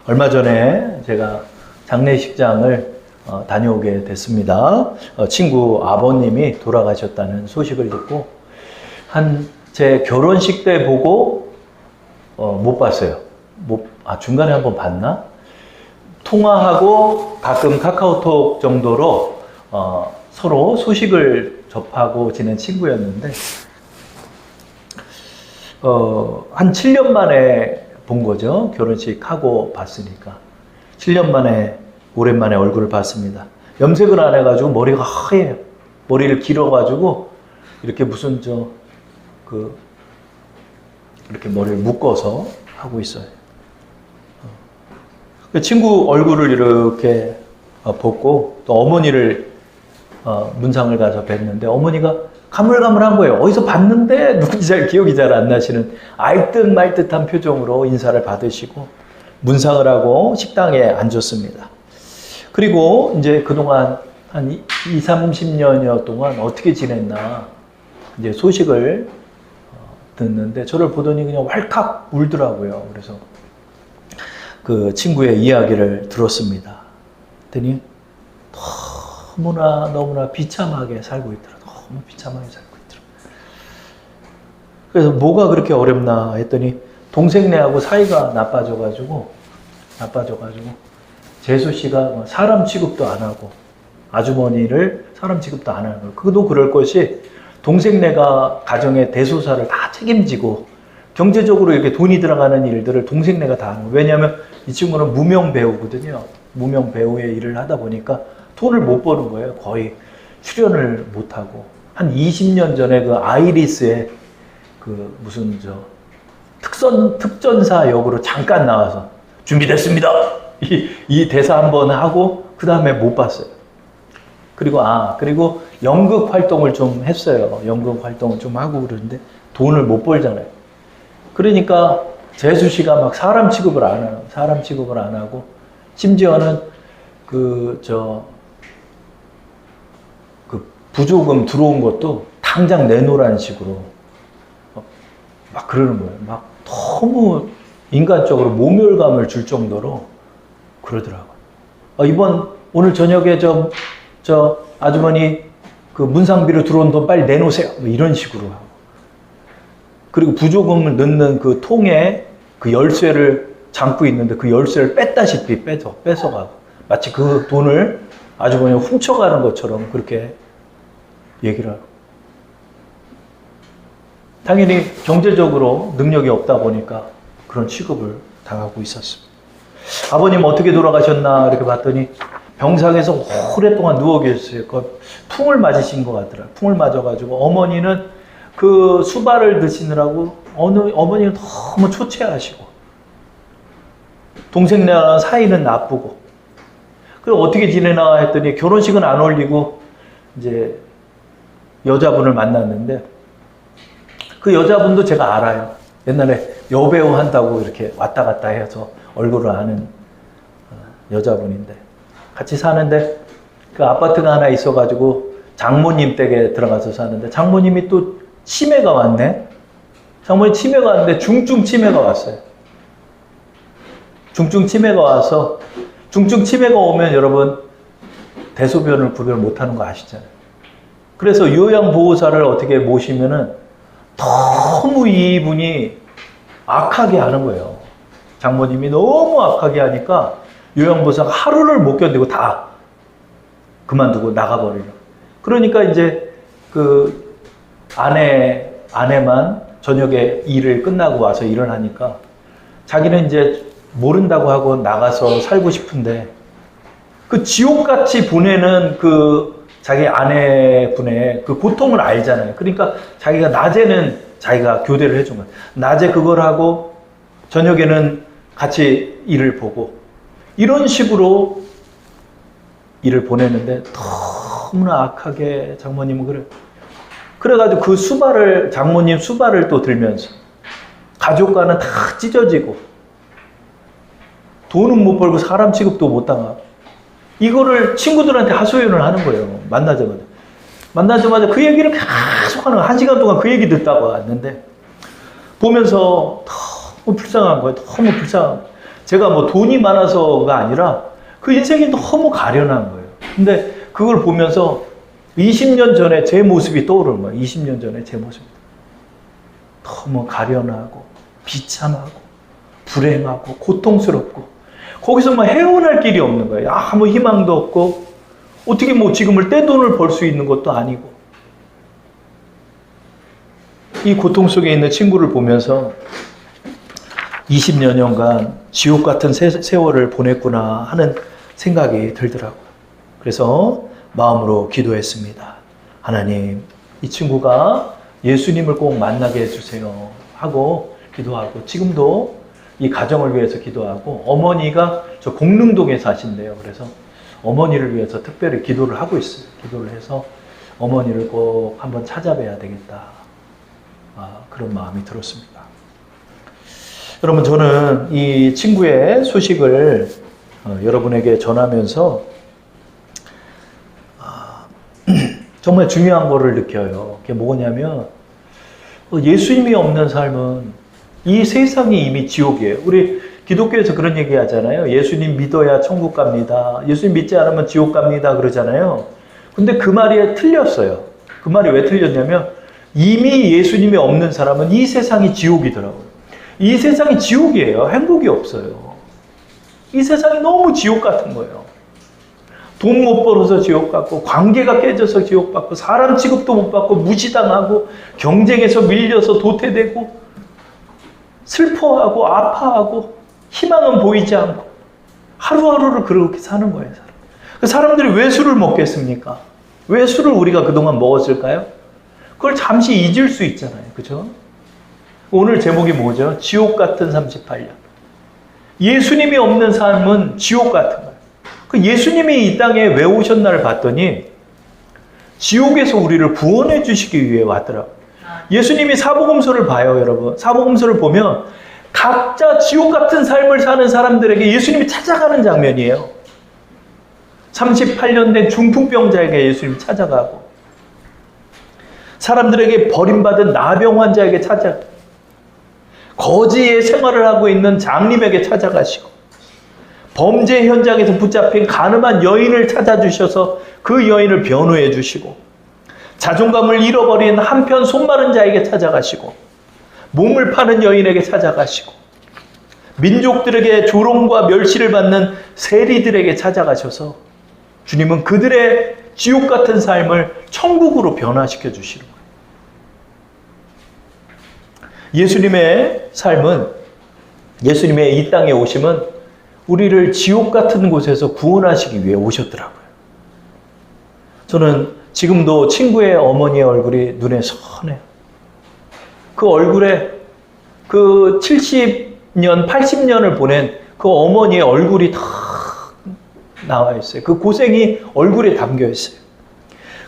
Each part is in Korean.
얼마 전에 제가 장례식장을 다녀오게 됐습니다. 친구 아버님이 돌아가셨다는 소식을 듣고 제 결혼식 때 보고 못 봤어요. 중간에 한번 봤나? 통화하고 가끔 카카오톡 정도로 서로 소식을 접하고 지낸 친구였는데 한 7년 만에 본 거죠. 결혼식 하고 봤으니까 7년 만에 오랜만에 얼굴을 봤습니다. 염색을 안 해가지고 머리가 하얘요. 머리를 길어가지고 이렇게 무슨 이렇게 머리를 묶어서 하고 있어요. 친구 얼굴을 이렇게 보고 또 어머니를 문상을 가서 뵀는데 어머니가 가물가물한 거예요. 어디서 봤는데 누군지 기억이 잘 안 나시는 알듯 말듯한 표정으로 인사를 받으시고 문상을 하고 식당에 앉았습니다. 그리고 이제 그동안 한 20, 30년여 동안 어떻게 지냈나 이제 소식을 듣는데 저를 보더니 그냥 왈칵 울더라고요. 그래서 그 친구의 이야기를 들었습니다. 그랬더니 너무나 비참하게 살고 있더라. 너무 비참하게 살고 있더라. 그래서 뭐가 그렇게 어렵나 했더니 동생네하고 사이가 나빠져가지고 재수 씨가 사람 취급도 안 하고 아주머니를 사람 취급도 안 하는 거예요. 그도 그럴 것이 동생네가 가정의 대소사를 다 책임지고 경제적으로 이렇게 돈이 들어가는 일들을 동생네가 다 하는 거예요. 왜냐하면 이 친구는 무명 배우거든요. 무명 배우의 일을 하다 보니까 돈을 못 버는 거예요. 거의 출연을 못 하고 한 20년 전에 그 아이리스의 그 무슨 특전사 역으로 잠깐 나와서 준비됐습니다. 이 대사 한번 하고 그 다음에 못 봤어요. 그리고 연극 활동을 좀 했어요. 연극 활동을 좀 하고 그러는데 돈을 못 벌잖아요. 그러니까 재수 씨가 막 사람 취급을 안 하고 심지어는 그 부조금 들어온 것도 당장 내놓으라는 식으로 막 그러는 거예요. 막 너무 인간적으로 모멸감을 줄 정도로 그러더라고요. 오늘 저녁에 저 아주머니 그 문상비로 들어온 돈 빨리 내놓으세요. 뭐 이런 식으로 하고. 그리고 부조금을 넣는 그 통에 그 열쇠를 잠고 있는데 그 열쇠를 뺐다시피 뺏어가고 마치 그 돈을 아주머니가 훔쳐가는 것처럼 그렇게 얘기를 하고. 당연히 경제적으로 능력이 없다 보니까 그런 취급을 당하고 있었습니다. 아버님 어떻게 돌아가셨나 이렇게 봤더니 병상에서 오랫동안 누워 계셨어요. 풍을 맞으신 것 같더라고요. 풍을 맞아가지고 어머니는 그 수발을 드시느라고 어머니는 너무 초췌하시고 동생네랑 사이는 나쁘고 그리고 어떻게 지내나 했더니 결혼식은 안 올리고 이제 여자분을 만났는데 그 여자분도 제가 알아요. 옛날에 여배우 한다고 이렇게 왔다 갔다 해서 얼굴을 아는 여자분인데 같이 사는데 그 아파트가 하나 있어가지고 장모님 댁에 들어가서 사는데 장모님이 또 치매가 왔네. 장모님 치매가 왔는데 중증 치매가 왔어요. 중증 치매가 와서 중증 치매가 오면 여러분 대소변을 구별 못하는 거 아시잖아요. 그래서 요양보호사를 어떻게 모시면은 너무 이분이 악하게 하는 거예요. 장모님이 너무 악하게 하니까 요양보호사가 하루를 못 견디고 다 그만두고 나가버리는. 그러니까 이제 그 아내만 저녁에 일을 끝나고 와서 일을 하니까 자기는 이제 모른다고 하고 나가서 살고 싶은데 그 지옥같이 보내는 그 자기 아내분의 그 고통을 알잖아요. 그러니까 자기가 낮에는 자기가 교대를 해준 거예요. 낮에 그걸 하고 저녁에는 같이 일을 보고 이런 식으로 일을 보내는데 너무나 악하게 장모님은 그래요. 그래가지고 그 장모님 수발을 또 들면서 가족과는 다 찢어지고 돈은 못 벌고 사람 취급도 못 당하고 이거를 친구들한테 하소연을 하는 거예요. 만나자마자 그 얘기를 계속 하는 거예요. 1시간 동안 그 얘기 듣다가 왔는데 보면서 너무 불쌍한 거예요. 너무 불쌍한 거예요. 제가 뭐 돈이 많아서가 아니라 그 인생이 너무 가련한 거예요. 근데 그걸 보면서 20년 전에 제 모습이 떠오르는 거예요. 20년 전에 제 모습이. 너무 가련하고 비참하고 불행하고 고통스럽고 거기서 막 헤어날 길이 없는 거예요. 아무 희망도 없고 어떻게 뭐 지금을 떼돈을 벌 수 있는 것도 아니고 이 고통 속에 있는 친구를 보면서 20여 년간 지옥 같은 세월을 보냈구나 하는 생각이 들더라고요. 그래서 마음으로 기도했습니다. 하나님, 이 친구가 예수님을 꼭 만나게 해주세요 하고 기도하고 지금도 이 가정을 위해서 기도하고 어머니가 저 공릉동에 사신대요. 그래서 어머니를 위해서 특별히 기도를 하고 있어요. 기도를 해서 어머니를 꼭 한번 찾아뵈야 되겠다. 그런 마음이 들었습니다. 여러분, 저는 이 친구의 소식을 여러분에게 전하면서 정말 중요한 거를 느껴요. 그게 뭐냐면 예수님이 없는 삶은 이 세상이 이미 지옥이에요. 우리 기독교에서 그런 얘기 하잖아요. 예수님 믿어야 천국 갑니다. 예수님 믿지 않으면 지옥 갑니다. 그러잖아요. 근데 그 말이 틀렸어요. 그 말이 왜 틀렸냐면 이미 예수님이 없는 사람은 이 세상이 지옥이더라고요. 이 세상이 지옥이에요. 행복이 없어요. 이 세상이 너무 지옥 같은 거예요. 돈 못 벌어서 지옥 같고 관계가 깨져서 지옥 받고 사람 취급도 못 받고 무시당하고 경쟁에서 밀려서 도태되고 슬퍼하고 아파하고 희망은 보이지 않고 하루하루를 그렇게 사는 거예요. 사람들이 왜 술을 먹겠습니까? 왜 술을 우리가 그동안 먹었을까요? 그걸 잠시 잊을 수 있잖아요. 그죠? 오늘 제목이 뭐죠? 지옥 같은 38년. 예수님이 없는 삶은 지옥 같은 거예요. 그 예수님이 이 땅에 왜 오셨나를 봤더니 지옥에서 우리를 구원해 주시기 위해 왔더라고요. 예수님이 사복음서를 봐요, 여러분. 사복음서를 보면 각자 지옥 같은 삶을 사는 사람들에게 예수님이 찾아가는 장면이에요. 38년 된 중풍병자에게 예수님이 찾아가고 사람들에게 버림받은 나병 환자에게 찾아가고 거지의 생활을 하고 있는 장님에게 찾아가시고 범죄 현장에서 붙잡힌 가늠한 여인을 찾아주셔서 그 여인을 변호해 주시고 자존감을 잃어버린 한편 손마른 자에게 찾아가시고 몸을 파는 여인에게 찾아가시고 민족들에게 조롱과 멸시를 받는 세리들에게 찾아가셔서 주님은 그들의 지옥 같은 삶을 천국으로 변화시켜 주시는 거예요. 예수님의 삶은, 예수님의 이 땅에 오심은 우리를 지옥 같은 곳에서 구원하시기 위해 오셨더라고요. 저는 지금도 친구의 어머니의 얼굴이 눈에 선해요. 그 얼굴에 그 70년, 80년을 보낸 그 어머니의 얼굴이 다 나와 있어요. 그 고생이 얼굴에 담겨 있어요.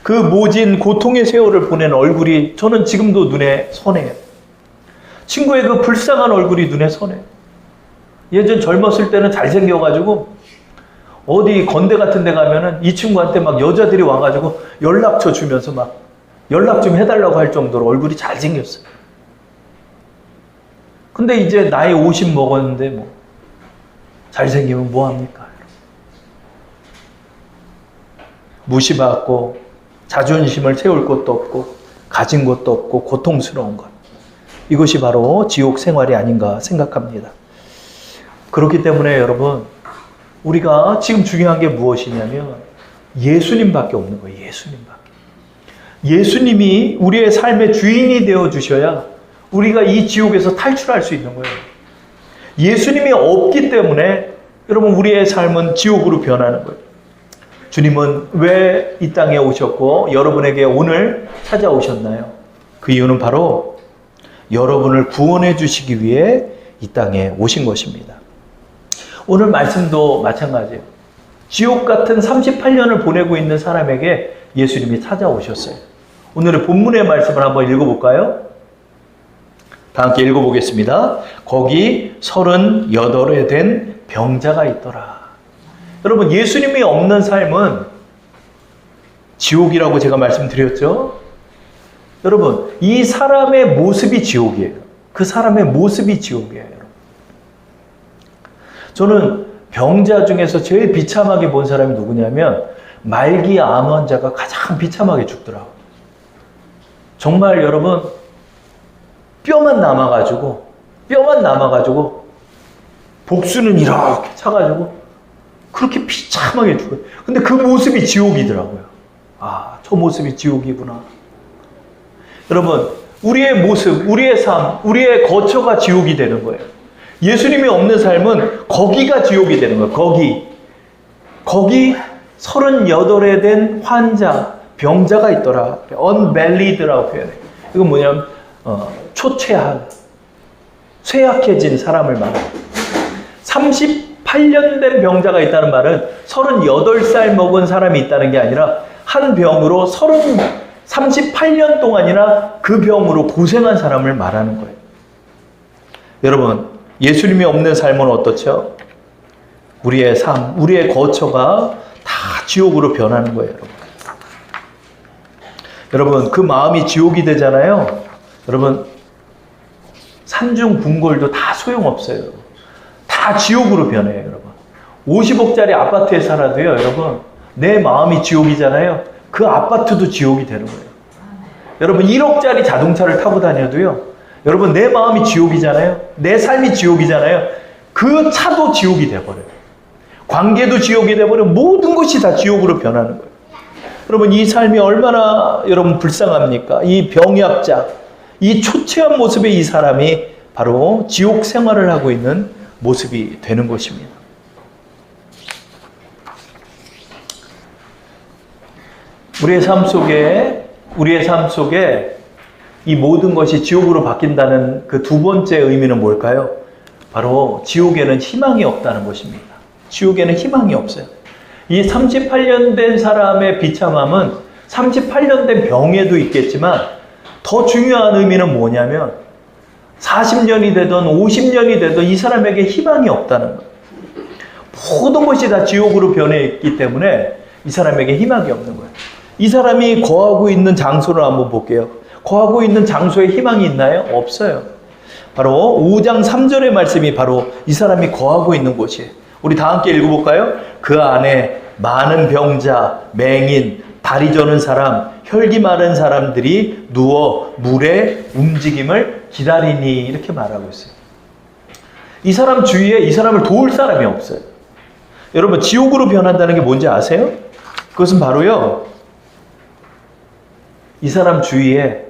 그 모진 고통의 세월을 보낸 얼굴이 저는 지금도 눈에 선해요. 친구의 그 불쌍한 얼굴이 눈에 선해요. 예전 젊었을 때는 잘생겨가지고 어디 건대 같은 데 가면은 이 친구한테 막 여자들이 와가지고 연락처 주면서 막 연락 좀 해달라고 할 정도로 얼굴이 잘생겼어요. 근데 이제 나이 50 먹었는데 뭐 잘생기면 뭐합니까? 무시받고 자존심을 세울 것도 없고 가진 것도 없고 고통스러운 것. 이것이 바로 지옥 생활이 아닌가 생각합니다. 그렇기 때문에 여러분, 우리가 지금 중요한 게 무엇이냐면 예수님밖에 없는 거예요. 예수님밖에. 예수님이 우리의 삶의 주인이 되어 주셔야 우리가 이 지옥에서 탈출할 수 있는 거예요. 예수님이 없기 때문에 여러분 우리의 삶은 지옥으로 변하는 거예요. 주님은 왜 이 땅에 오셨고 여러분에게 오늘 찾아오셨나요? 그 이유는 바로 여러분을 구원해 주시기 위해 이 땅에 오신 것입니다. 오늘 말씀도 마찬가지예요. 지옥 같은 38년을 보내고 있는 사람에게 예수님이 찾아오셨어요. 오늘의 본문의 말씀을 한번 읽어볼까요? 다 함께 읽어보겠습니다. 거기 38에 된 병자가 있더라. 여러분, 예수님이 없는 삶은 지옥이라고 제가 말씀드렸죠? 여러분, 이 사람의 모습이 지옥이에요. 그 사람의 모습이 지옥이에요. 여러분. 저는 병자 중에서 제일 비참하게 본 사람이 누구냐면 말기 암 환자가 가장 비참하게 죽더라고요. 정말 여러분 뼈만 남아가지고 복수는 이렇게 차가지고 그렇게 비참하게 죽어요. 근데 그 모습이 지옥이더라고요. 아, 저 모습이 지옥이구나. 여러분, 우리의 모습, 우리의 삶, 우리의 거처가 지옥이 되는 거예요. 예수님이 없는 삶은 거기가 지옥이 되는 거예요. 거기 38에 된 환자, 병자가 있더라. unbellied라고 표현해요. 이건 뭐냐면 초췌한, 쇠약해진 사람을 말해요. 38년 된 병자가 있다는 말은 38살 먹은 사람이 있다는 게 아니라 한 병으로 38년 동안이나 그 병으로 고생한 사람을 말하는 거예요. 여러분, 예수님이 없는 삶은 어떻죠? 우리의 삶, 우리의 거처가 다 지옥으로 변하는 거예요, 여러분. 여러분, 그 마음이 지옥이 되잖아요. 여러분, 산중궁궐도 다 소용없어요. 다 지옥으로 변해요, 여러분. 50억짜리 아파트에 살아도요, 여러분, 내 마음이 지옥이잖아요. 그 아파트도 지옥이 되는 거예요. 여러분, 1억짜리 자동차를 타고 다녀도요, 여러분, 내 마음이 지옥이잖아요. 내 삶이 지옥이잖아요. 그 차도 지옥이 돼버려요. 관계도 지옥이 돼버려요. 모든 것이 다 지옥으로 변하는 거예요. 여러분, 이 삶이 얼마나 여러분 불쌍합니까? 이 병약자, 이 초췌한 모습의 이 사람이 바로 지옥 생활을 하고 있는 모습이 되는 것입니다. 우리의 삶 속에 이 모든 것이 지옥으로 바뀐다는 그 두 번째 의미는 뭘까요? 바로 지옥에는 희망이 없다는 것입니다. 지옥에는 희망이 없어요. 이 38년 된 사람의 비참함은 38년 된 병에도 있겠지만 더 중요한 의미는 뭐냐면 40년이 되든 50년이 되든 이 사람에게 희망이 없다는 거예요. 모든 것이 다 지옥으로 변해 있기 때문에 이 사람에게 희망이 없는 거예요. 이 사람이 거하고 있는 장소를 한번 볼게요. 거하고 있는 장소에 희망이 있나요? 없어요. 바로 5장 3절의 말씀이 바로 이 사람이 거하고 있는 곳이에요. 우리 다 함께 읽어볼까요? 그 안에 많은 병자, 맹인, 다리 저는 사람, 혈기 마른 사람들이 누워 물의 움직임을 기다리니 이렇게 말하고 있어요. 이 사람 주위에 이 사람을 도울 사람이 없어요. 여러분, 지옥으로 변한다는 게 뭔지 아세요? 그것은 바로요, 이 사람 주위에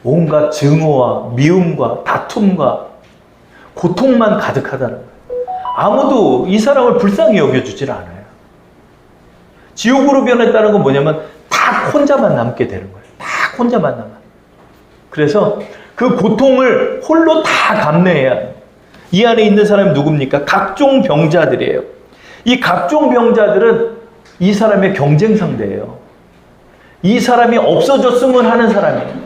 온갖 증오와 미움과 다툼과 고통만 가득하다는 거예요. 아무도 이 사람을 불쌍히 여겨주질 않아요. 지옥으로 변했다는 건 뭐냐면 다 혼자만 남게 되는 거예요. 다 혼자만 남아. 그래서 그 고통을 홀로 다 감내해야 해요. 이 안에 있는 사람이 누굽니까? 각종 병자들이에요. 이 각종 병자들은 이 사람의 경쟁 상대예요. 이 사람이 없어졌으면 하는 사람이에요.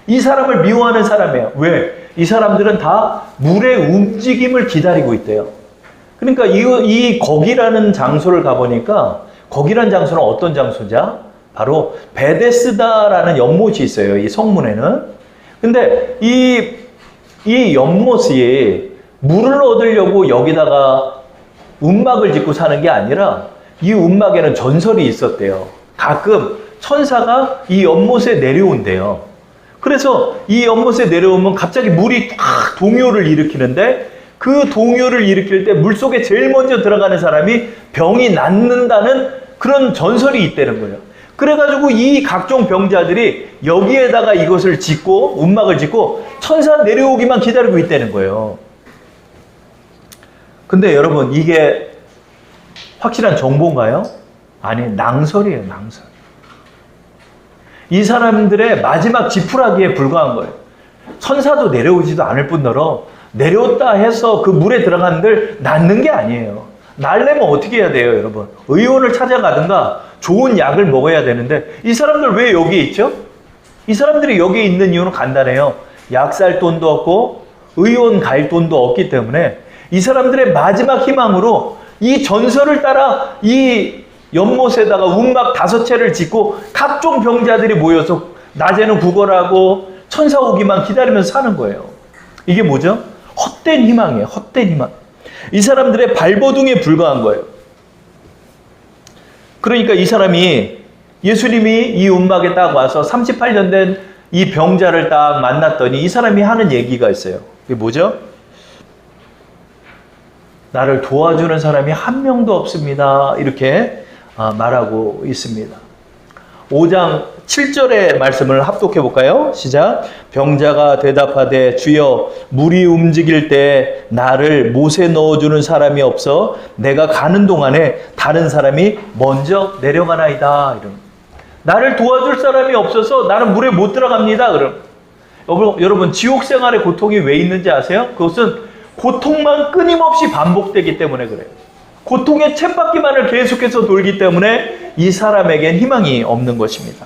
이 사람을 미워하는 사람이에요. 왜? 이 사람들은 다 물의 움직임을 기다리고 있대요. 그러니까 이 거기라는 장소를 가보니까 거기라는 장소는 어떤 장소냐? 바로 베데스다라는 연못이 있어요. 이 성문에는. 근데 이 연못이 물을 얻으려고 여기다가 움막을 짓고 사는 게 아니라 이 움막에는 전설이 있었대요. 가끔 천사가 이 연못에 내려온대요. 그래서 이 연못에 내려오면 갑자기 물이 탁 동요를 일으키는데 그 동요를 일으킬 때 물속에 제일 먼저 들어가는 사람이 병이 낫는다는 그런 전설이 있다는 거예요. 그래가지고 이 각종 병자들이 여기에다가 이것을 짓고 움막을 짓고 천사 내려오기만 기다리고 있다는 거예요. 근데 여러분, 이게 확실한 정보인가요? 아니, 낭설이에요, 낭설. 이 사람들의 마지막 지푸라기에 불과한 거예요. 천사도 내려오지도 않을 뿐더러 내려왔다 해서 그 물에 들어간들 낫는 게 아니에요. 낫려면 어떻게 해야 돼요, 여러분? 의원을 찾아가든가 좋은 약을 먹어야 되는데 이 사람들 왜 여기에 있죠? 이 사람들이 여기에 있는 이유는 간단해요. 약 살 돈도 없고 의원 갈 돈도 없기 때문에 이 사람들의 마지막 희망으로 이 전설을 따라 이 연못에다가 움막 5채를 짓고 각종 병자들이 모여서 낮에는 구걸하고 천사 오기만 기다리면서 사는 거예요. 이게 뭐죠? 헛된 희망이에요. 헛된 희망. 이 사람들의 발버둥에 불과한 거예요. 그러니까 이 사람이 예수님이 이 움막에 딱 와서 38년 된 이 병자를 딱 만났더니 이 사람이 하는 얘기가 있어요. 그게 뭐죠? 나를 도와주는 사람이 한 명도 없습니다. 이렇게 말하고 있습니다. 5장 7절의 말씀을 합독해 볼까요? 시작. 병자가 대답하되 주여 물이 움직일 때 나를 못에 넣어주는 사람이 없어 내가 가는 동안에 다른 사람이 먼저 내려가나이다. 이런. 나를 도와줄 사람이 없어서 나는 물에 못 들어갑니다. 그럼 여러분 지옥 생활의 고통이 왜 있는지 아세요? 그것은 고통만 끊임없이 반복되기 때문에 그래요. 고통의 쳇바퀴만을 계속해서 돌기 때문에 이 사람에겐 희망이 없는 것입니다.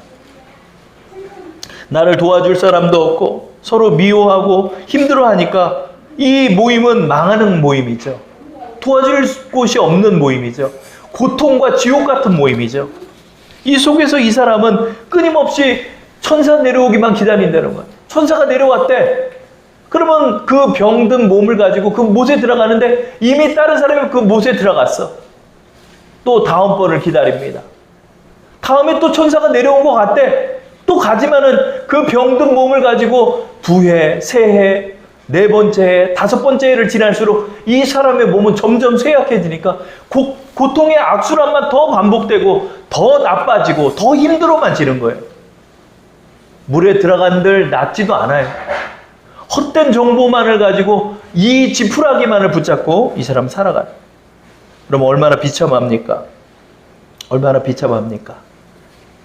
나를 도와줄 사람도 없고 서로 미워하고 힘들어하니까 이 모임은 망하는 모임이죠. 도와줄 곳이 없는 모임이죠. 고통과 지옥 같은 모임이죠. 이 속에서 이 사람은 끊임없이 천사 내려오기만 기다린다는 거예요. 천사가 내려왔대. 그러면 그 병든 몸을 가지고 그 못에 들어가는데 이미 다른 사람이 그 못에 들어갔어. 또 다음번을 기다립니다. 다음에 또 천사가 내려온 것 같대. 또 가지만은 그 병든 몸을 가지고 2회, 3회, 4번째 해, 5번째 해를 지날수록 이 사람의 몸은 점점 쇠약해지니까 고통의 악순환만 더 반복되고 더 나빠지고 더 힘들어만 지는 거예요. 물에 들어간들 낫지도 않아요. 헛된 정보만을 가지고 이 지푸라기만을 붙잡고 이 사람 살아가요. 그럼 얼마나 비참합니까? 얼마나 비참합니까?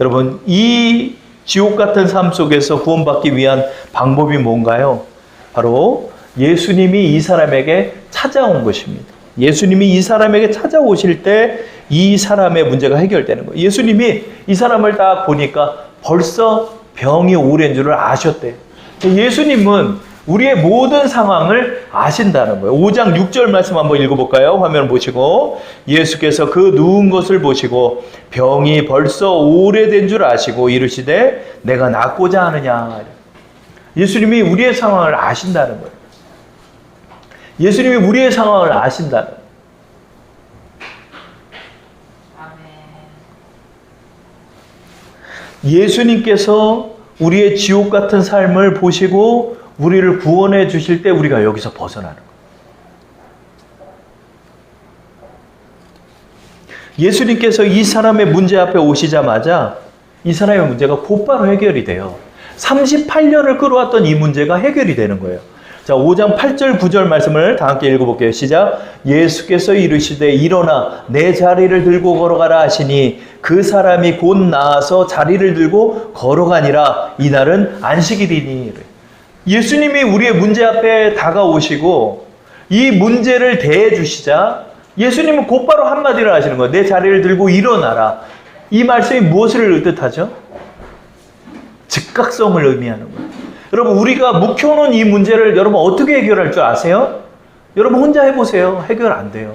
여러분, 이 지옥 같은 삶 속에서 구원받기 위한 방법이 뭔가요? 바로 예수님이 이 사람에게 찾아온 것입니다. 예수님이 이 사람에게 찾아오실 때 이 사람의 문제가 해결되는 거예요. 예수님이 이 사람을 딱 보니까 벌써 병이 오랜 줄을 아셨대요. 예수님은 우리의 모든 상황을 아신다는 거예요. 5장 6절 말씀 한번 읽어볼까요? 화면 보시고 예수께서 그 누운 것을 보시고 병이 벌써 오래된 줄 아시고 이르시되 내가 낫고자 하느냐. 예수님이 우리의 상황을 아신다는 거예요. 예수님이 우리의 상황을 아신다는 거예요. 예수님께서 우리의 지옥 같은 삶을 보시고 우리를 구원해 주실 때 우리가 여기서 벗어나는 거예요. 예수님께서 이 사람의 문제 앞에 오시자마자 이 사람의 문제가 곧바로 해결이 돼요. 38년을 끌어왔던 이 문제가 해결이 되는 거예요. 자, 5장 8절 9절 말씀을 다 함께 읽어볼게요. 시작. 예수께서 이르시되 일어나 내 자리를 들고 걸어가라 하시니 그 사람이 곧 나아서 자리를 들고 걸어가니라. 이날은 안식일이니. 예수님이 우리의 문제 앞에 다가오시고 이 문제를 대해 주시자 예수님은 곧바로 한마디를 하시는 거예요. 내 자리를 들고 일어나라. 이 말씀이 무엇을 뜻하죠? 즉각성을 의미하는 거예요. 여러분, 우리가 묵혀놓은 이 문제를 여러분 어떻게 해결할 줄 아세요? 여러분 혼자 해보세요. 해결 안 돼요.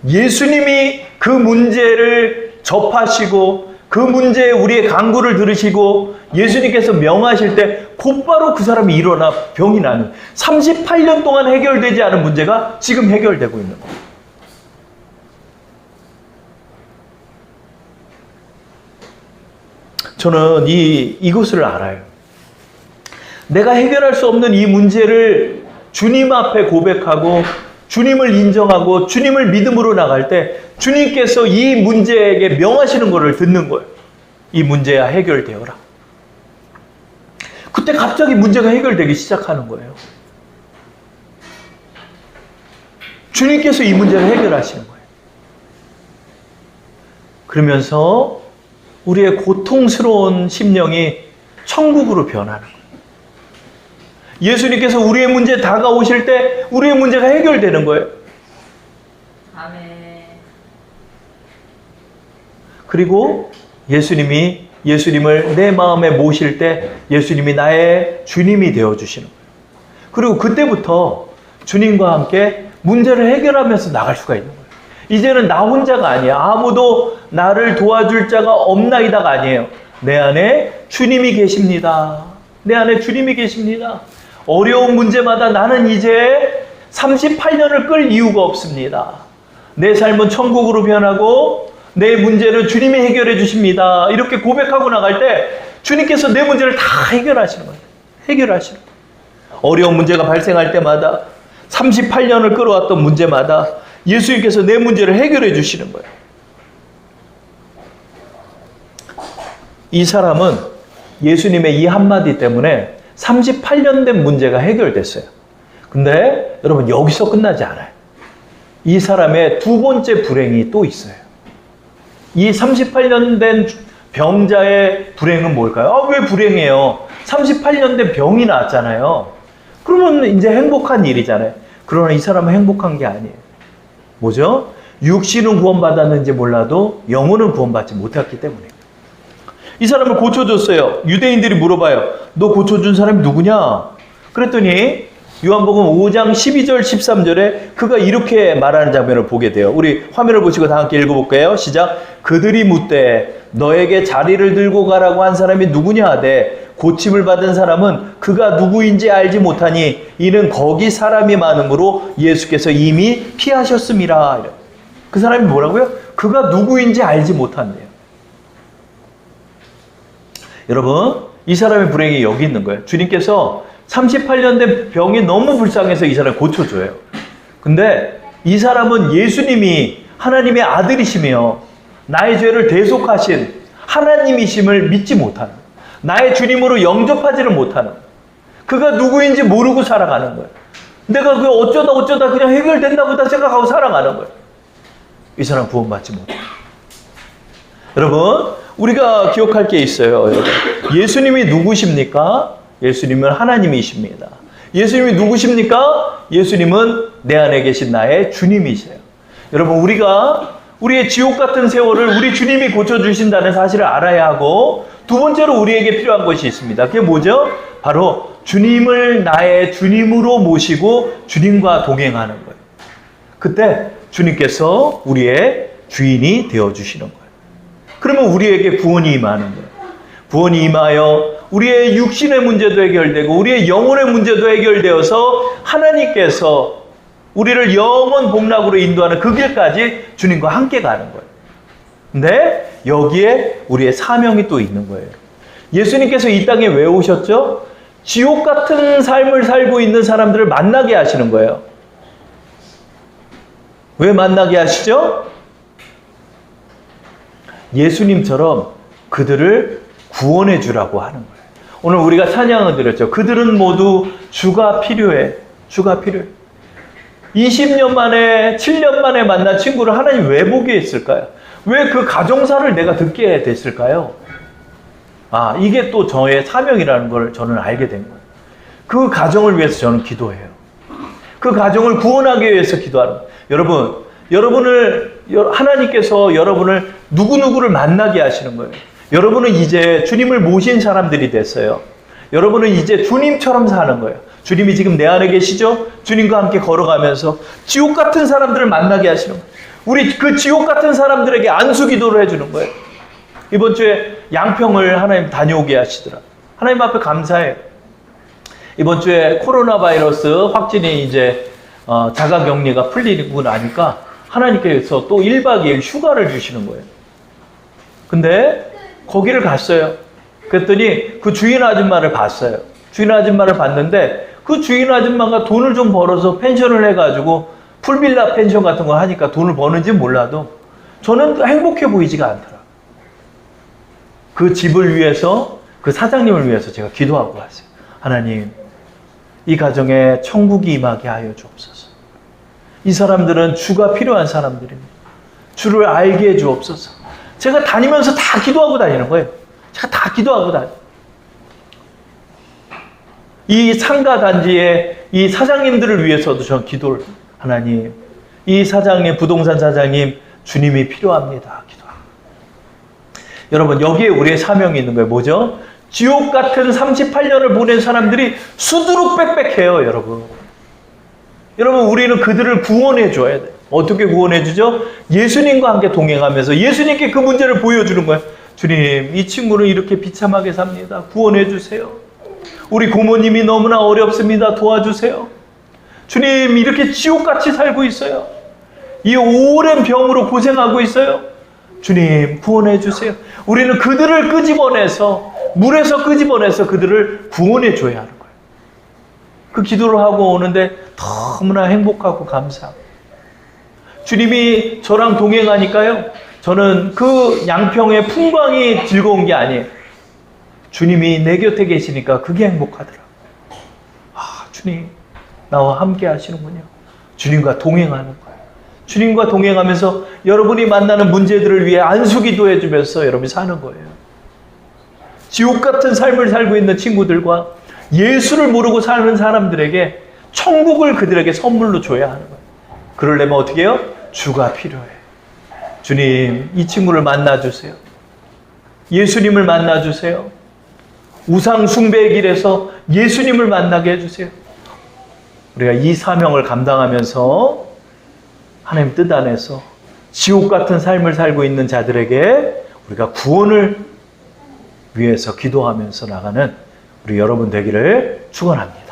예수님이 그 문제를 접하시고 그 문제에 우리의 간구를 들으시고 예수님께서 명하실 때 곧바로 그 사람이 일어나 병이 나는 38년 동안 해결되지 않은 문제가 지금 해결되고 있는 거예요. 저는 이것을 알아요. 내가 해결할 수 없는 이 문제를 주님 앞에 고백하고 주님을 인정하고 주님을 믿음으로 나갈 때 주님께서 이 문제에게 명하시는 것을 듣는 거예요. 이 문제야 해결되어라. 그때 갑자기 문제가 해결되기 시작하는 거예요. 주님께서 이 문제를 해결하시는 거예요. 그러면서 우리의 고통스러운 심령이 천국으로 변하는 거예요. 예수님께서 우리의 문제에 다가오실 때 우리의 문제가 해결되는 거예요. 아멘. 그리고 예수님을 내 마음에 모실 때 예수님이 나의 주님이 되어주시는 거예요. 그리고 그때부터 주님과 함께 문제를 해결하면서 나갈 수가 있는 거예요. 이제는 나 혼자가 아니야. 아무도 나를 도와줄 자가 없나이다가 아니에요. 내 안에 주님이 계십니다. 내 안에 주님이 계십니다. 어려운 문제마다 나는 이제 38년을 끌 이유가 없습니다. 내 삶은 천국으로 변하고 내 문제는 주님이 해결해 주십니다. 이렇게 고백하고 나갈 때 주님께서 내 문제를 다 해결하시는 거예요. 해결하시는 거예요. 어려운 문제가 발생할 때마다 38년을 끌어왔던 문제마다 예수님께서 내 문제를 해결해 주시는 거예요. 이 사람은 예수님의 이 한마디 때문에 38년 된 문제가 해결됐어요. 근데 여러분 여기서 끝나지 않아요. 이 사람의 두 번째 불행이 또 있어요. 이 38년 된 병자의 불행은 뭘까요? 왜 불행해요? 38년 된 병이 나왔잖아요. 그러면 이제 행복한 일이잖아요. 그러나 이 사람은 행복한 게 아니에요. 뭐죠? 육신은 구원받았는지 몰라도 영혼은 구원받지 못했기 때문에. 이 사람을 고쳐줬어요. 유대인들이 물어봐요. 너 고쳐준 사람이 누구냐? 그랬더니 요한복음 5장 12절 13절에 그가 이렇게 말하는 장면을 보게 돼요. 우리 화면을 보시고 다 함께 읽어볼까요? 시작. 그들이 묻되 너에게 자리를 들고 가라고 한 사람이 누구냐 하되 고침을 받은 사람은 그가 누구인지 알지 못하니 이는 거기 사람이 많으므로 예수께서 이미 피하셨음이라. 그 사람이 뭐라고요? 그가 누구인지 알지 못한대요. 여러분, 이 사람의 불행이 여기 있는 거예요. 주님께서 38년 된 병이 너무 불쌍해서 이 사람을 고쳐줘요. 근데 이 사람은 예수님이 하나님의 아들이시며 나의 죄를 대속하신 하나님이심을 믿지 못하는, 나의 주님으로 영접하지를 못하는, 그가 누구인지 모르고 살아가는 거예요. 내가 그 어쩌다 그냥 해결됐나 보다 생각하고 살아가는 거예요. 이 사람 구원받지 못해요. 여러분, 우리가 기억할 게 있어요. 여러분. 예수님이 누구십니까? 예수님은 하나님이십니다. 예수님이 누구십니까? 예수님은 내 안에 계신 나의 주님이세요. 여러분, 우리가 우리의 지옥 같은 세월을 우리 주님이 고쳐주신다는 사실을 알아야 하고, 두 번째로 우리에게 필요한 것이 있습니다. 그게 뭐죠? 바로 주님을 나의 주님으로 모시고 주님과 동행하는 거예요. 그때 주님께서 우리의 주인이 되어주시는 거예요. 그러면 우리에게 구원이 임하는 거예요. 구원이 임하여 우리의 육신의 문제도 해결되고 우리의 영혼의 문제도 해결되어서 하나님께서 우리를 영원 복락으로 인도하는 그 길까지 주님과 함께 가는 거예요. 근데 여기에 우리의 사명이 또 있는 거예요. 예수님께서 이 땅에 왜 오셨죠? 지옥 같은 삶을 살고 있는 사람들을 만나게 하시는 거예요. 왜 만나게 하시죠? 예수님처럼 그들을 구원해 주라고 하는 거예요. 오늘 우리가 찬양을 드렸죠. 그들은 모두 주가 필요해. 주가 필요해. 20년 만에, 7년 만에 만난 친구를 하나님 왜 보게 했을까요? 왜 그 가정사를 내가 듣게 됐을까요? 아, 이게 또 저의 사명이라는 걸 저는 알게 된 거예요. 그 가정을 위해서 저는 기도해요. 그 가정을 구원하기 위해서 기도하는 거예요. 여러분을 하나님께서 여러분을 누구누구를 만나게 하시는 거예요. 여러분은 이제 주님을 모신 사람들이 됐어요. 여러분은 이제 주님처럼 사는 거예요. 주님이 지금 내 안에 계시죠? 주님과 함께 걸어가면서 지옥 같은 사람들을 만나게 하시는 거예요. 우리 그 지옥 같은 사람들에게 안수 기도를 해주는 거예요. 이번 주에 양평을 하나님 다녀오게 하시더라. 하나님 앞에 감사해요. 이번 주에 코로나 바이러스 확진이 이제 자가격리가 풀리고 나니까 하나님께서 또 1박 2일 휴가를 주시는 거예요. 근데 거기를 갔어요. 그랬더니 그 주인 아줌마를 봤어요. 주인 아줌마를 봤는데 그 주인 아줌마가 돈을 좀 벌어서 펜션을 해가지고 풀빌라 펜션 같은 거 하니까 돈을 버는지 몰라도 저는 행복해 보이지가 않더라. 그 집을 위해서, 그 사장님을 위해서 제가 기도하고 왔어요. 하나님, 이 가정에 천국이 임하게 하여 주옵소서. 이 사람들은 주가 필요한 사람들입니다. 주를 알게 해 주옵소서. 제가 다니면서 다 기도하고 다니는 거예요. 제가 다 기도하고 다녀요. 이 상가 단지의 이 사장님들을 위해서도 저는 기도를, 하나님, 이 사장님, 부동산 사장님, 주님이 필요합니다. 기도합니다. 여러분, 여기에 우리의 사명이 있는 거예요. 뭐죠? 지옥 같은 38년을 보낸 사람들이 수두룩 빽빽해요, 여러분. 여러분, 우리는 그들을 구원해 줘야 돼요. 어떻게 구원해 주죠? 예수님과 함께 동행하면서 예수님께 그 문제를 보여주는 거예요. 주님, 이 친구는 이렇게 비참하게 삽니다. 구원해 주세요. 우리 고모님이 너무나 어렵습니다. 도와주세요. 주님, 이렇게 지옥같이 살고 있어요. 이 오랜 병으로 고생하고 있어요. 주님, 구원해 주세요. 우리는 그들을 끄집어내서, 물에서 끄집어내서 그들을 구원해 줘야 하는 거예요. 그 기도를 하고 오는데 너무나 행복하고 감사하고. 주님이 저랑 동행하니까요, 저는 그 양평의 풍광이 즐거운 게 아니에요. 주님이 내 곁에 계시니까 그게 행복하더라고요. 아, 주님, 나와 함께 하시는군요. 주님과 동행하는 거예요. 주님과 동행하면서 여러분이 만나는 문제들을 위해 안수기도 해주면서 여러분이 사는 거예요. 지옥 같은 삶을 살고 있는 친구들과 예수를 모르고 사는 사람들에게 천국을 그들에게 선물로 줘야 하는 거예요. 그러려면 어떻게 해요? 주가 필요해. 주님, 이 친구를 만나주세요. 예수님을 만나주세요. 우상 숭배의 길에서 예수님을 만나게 해주세요. 우리가 이 사명을 감당하면서 하나님 뜻 안에서 지옥 같은 삶을 살고 있는 자들에게 우리가 구원을 위해서 기도하면서 나가는 우리 여러분 되기를 축원합니다.